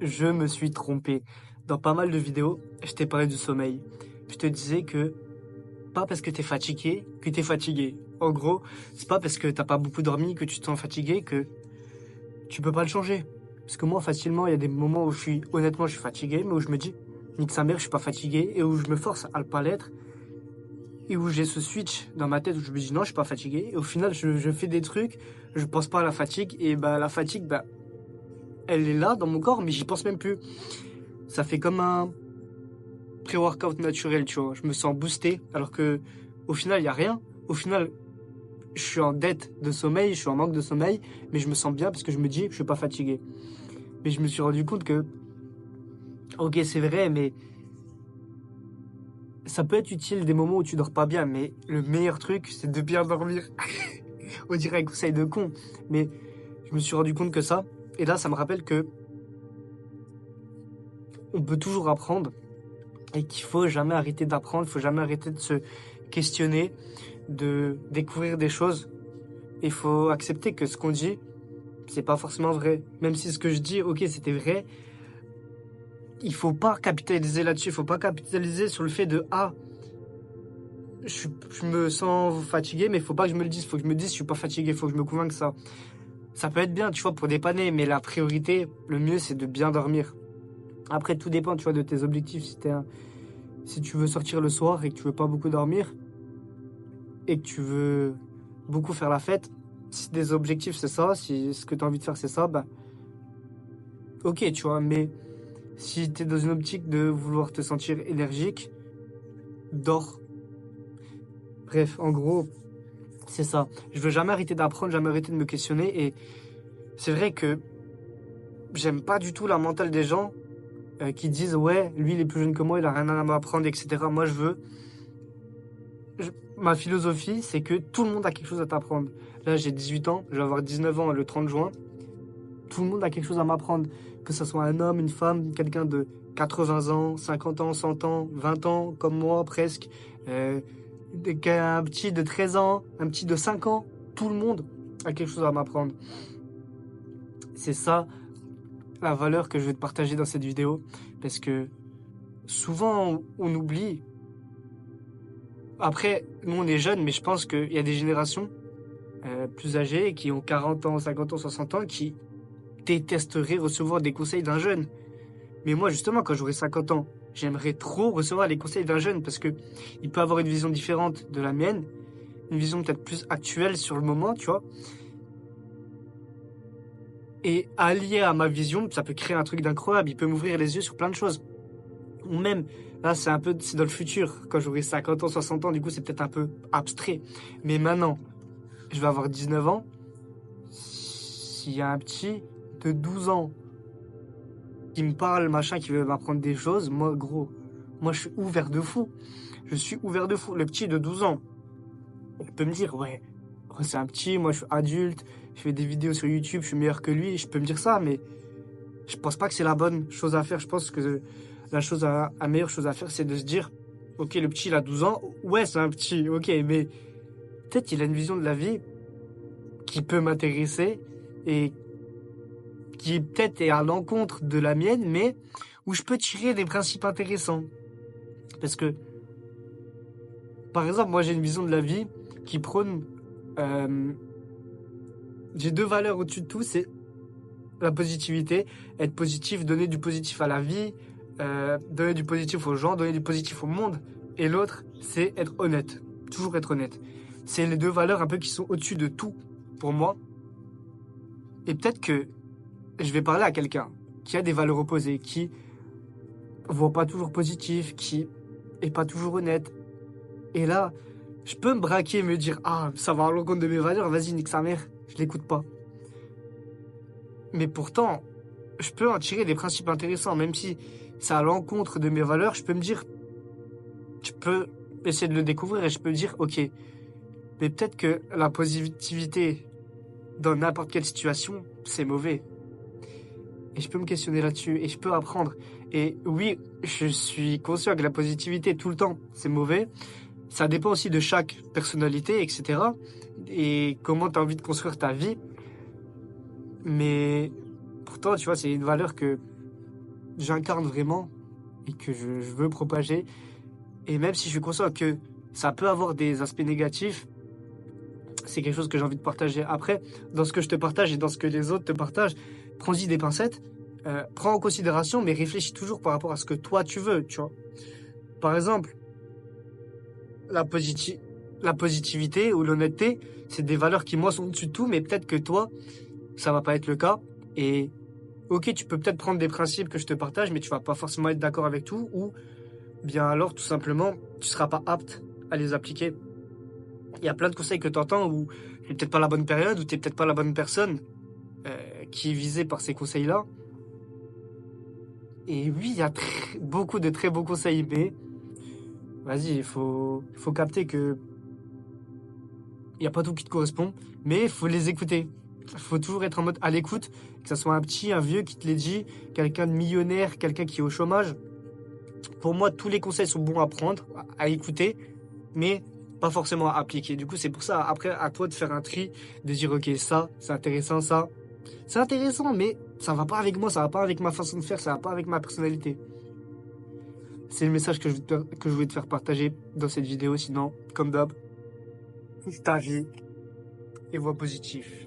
Je me suis trompé. Dans pas mal de vidéos, je t'ai parlé du sommeil. Je te disais que pas parce que t'es fatigué que t'es fatigué. En gros, c'est pas parce que t'as pas beaucoup dormi que tu te sens fatigué que tu peux pas le changer. Parce que moi, facilement, il y a des moments où honnêtement, je suis fatigué, mais où je me dis, nique sa mère, je suis pas fatigué, et où je me force à ne pas l'être, et où j'ai ce switch dans ma tête où je me dis non, je suis pas fatigué, et au final, je fais des trucs, je pense pas à la fatigue, et bah, la fatigue, bah, elle est là dans mon corps, mais j'y pense même plus. Ça fait comme un pré-workout naturel, tu vois. Je me sens boosté, alors que au final, il y a rien. Au final, je suis en dette de sommeil, je suis en manque de sommeil, mais je me sens bien parce que je me dis, je suis pas fatigué. Mais je me suis rendu compte que, ok, c'est vrai, mais ça peut être utile des moments où tu dors pas bien, mais le meilleur truc, c'est de bien dormir. On dirait un conseil de con, mais je me suis rendu compte que ça, et là, ça me rappelle que on peut toujours apprendre et qu'il faut jamais arrêter d'apprendre, il faut jamais arrêter de se questionner, de découvrir des choses. Il faut accepter que ce qu'on dit, c'est pas forcément vrai. Même si ce que je dis, ok, c'était vrai, il faut pas capitaliser là-dessus. Il faut pas capitaliser sur le fait de ah, je me sens fatigué, mais il faut pas que je me le dise. Il faut que je me dise, je suis pas fatigué. Il faut que je me convainque que ça. Ça peut être bien, tu vois, pour dépanner, mais la priorité, le mieux, c'est de bien dormir. Après, tout dépend, tu vois, de tes objectifs. Si tu veux sortir le soir et que tu veux pas beaucoup dormir et que tu veux beaucoup faire la fête, si des objectifs c'est ça, si ce que tu as envie de faire c'est ça, bah ok, tu vois, mais si tu es dans une optique de vouloir te sentir énergique, dors. Bref, en gros, c'est ça. Je veux jamais arrêter d'apprendre, jamais arrêter de me questionner. Et c'est vrai que j'aime pas du tout la mentale des gens qui disent ouais, lui il est plus jeune que moi, il a rien à m'apprendre, etc. Moi ma philosophie, c'est que tout le monde a quelque chose à t'apprendre. Là, j'ai 18 ans, je vais avoir 19 ans le 30 juin. Tout le monde a quelque chose à m'apprendre. Que ce soit un homme, une femme, quelqu'un de 80 ans, 50 ans, 100 ans, 20 ans, comme moi presque. Euh, un petit de 13 ans, un petit de 5 ans. Tout le monde a quelque chose à m'apprendre. C'est ça la valeur que je vais te partager dans cette vidéo. Parce que souvent, on oublie. Après, nous, on est jeunes, mais je pense qu'il y a des générations plus âgées qui ont 40 ans, 50 ans, 60 ans qui détesteraient recevoir des conseils d'un jeune. Mais moi, justement, quand j'aurai 50 ans, j'aimerais trop recevoir les conseils d'un jeune parce que il peut avoir une vision différente de la mienne, une vision peut-être plus actuelle sur le moment, tu vois. Et allié à ma vision, ça peut créer un truc d'incroyable. Il peut m'ouvrir les yeux sur plein de choses. Ou même, là, c'est dans le futur. Quand j'aurai 50 ans, 60 ans, du coup, c'est peut-être un peu abstrait. Mais maintenant, je vais avoir 19 ans. S'il y a un petit de 12 ans qui me parle, machin, qui veut m'apprendre des choses, moi, gros, moi, je suis ouvert de fou. Je suis ouvert de fou. Le petit de 12 ans, il peut me dire, ouais, c'est un petit, moi, je suis adulte, je fais des vidéos sur YouTube, je suis meilleur que lui, je peux me dire ça, mais je pense pas que c'est la bonne chose à faire. Je pense que la meilleure chose à faire, c'est de se dire, ok, le petit, il a 12 ans, ouais, c'est un petit, ok, mais peut-être qu'il a une vision de la vie qui peut m'intéresser et qui peut-être est à l'encontre de la mienne, mais où je peux tirer des principes intéressants. Parce que, par exemple, moi j'ai une vision de la vie qui prône... euh, j'ai deux valeurs au-dessus de tout, c'est la positivité, être positif, donner du positif à la vie, donner du positif aux gens, donner du positif au monde. Et l'autre, c'est être honnête, toujours être honnête. C'est les deux valeurs un peu qui sont au-dessus de tout pour moi. Et peut-être que je vais parler à quelqu'un qui a des valeurs opposées, qui voit pas toujours positif, qui est pas toujours honnête. Et là, je peux me braquer et me dire, ah, ça va à l'encontre de mes valeurs, vas-y, nique sa mère, je l'écoute pas. Mais pourtant, je peux en tirer des principes intéressants, même si c'est à l'encontre de mes valeurs, je peux me dire, je peux essayer de le découvrir et je peux me dire, ok, mais peut-être que la positivité dans n'importe quelle situation, c'est mauvais. Et je peux me questionner là-dessus et je peux apprendre. Et oui, je suis conscient que la positivité tout le temps, c'est mauvais. Ça dépend aussi de chaque personnalité, etc. Et comment tu as envie de construire ta vie. Mais pourtant, tu vois, c'est une valeur que j'incarne vraiment et que je veux propager. Et même si je suis conscient que ça peut avoir des aspects négatifs, c'est quelque chose que j'ai envie de partager. Après, dans ce que je te partage et dans ce que les autres te partagent, prends-y des pincettes, prends en considération, mais réfléchis toujours par rapport à ce que toi tu veux, tu vois. Par exemple, la, positi- la positivité ou l'honnêteté, c'est des valeurs qui, moi, sont au-dessus de tout, mais peut-être que toi, ça va pas être le cas. Et ok, tu peux peut-être prendre des principes que je te partage, mais tu vas pas forcément être d'accord avec tout, ou bien alors, tout simplement, tu seras pas apte à les appliquer. Il y a plein de conseils que tu entends où c'est peut-être pas la bonne période, ou t'es peut-être pas la bonne personne qui est visée par ces conseils-là. Et oui, il y a beaucoup de très beaux conseils, mais vas-y, il faut capter que il n'y a pas tout qui te correspond, mais il faut les écouter. Il faut toujours être en mode à l'écoute, que ce soit un petit, un vieux qui te l'ait dit, quelqu'un de millionnaire, quelqu'un qui est au chômage. Pour moi, tous les conseils sont bons à prendre, à écouter, mais pas forcément à appliquer. Du coup, c'est pour ça, après, à toi de faire un tri, de dire, ok, ça, c'est intéressant, ça. C'est intéressant, mais ça va pas avec moi, ça va pas avec ma façon de faire, ça va pas avec ma personnalité. C'est le message que je voulais te faire partager dans cette vidéo. Sinon, comme d'hab, kiffe ta vie et vois positif.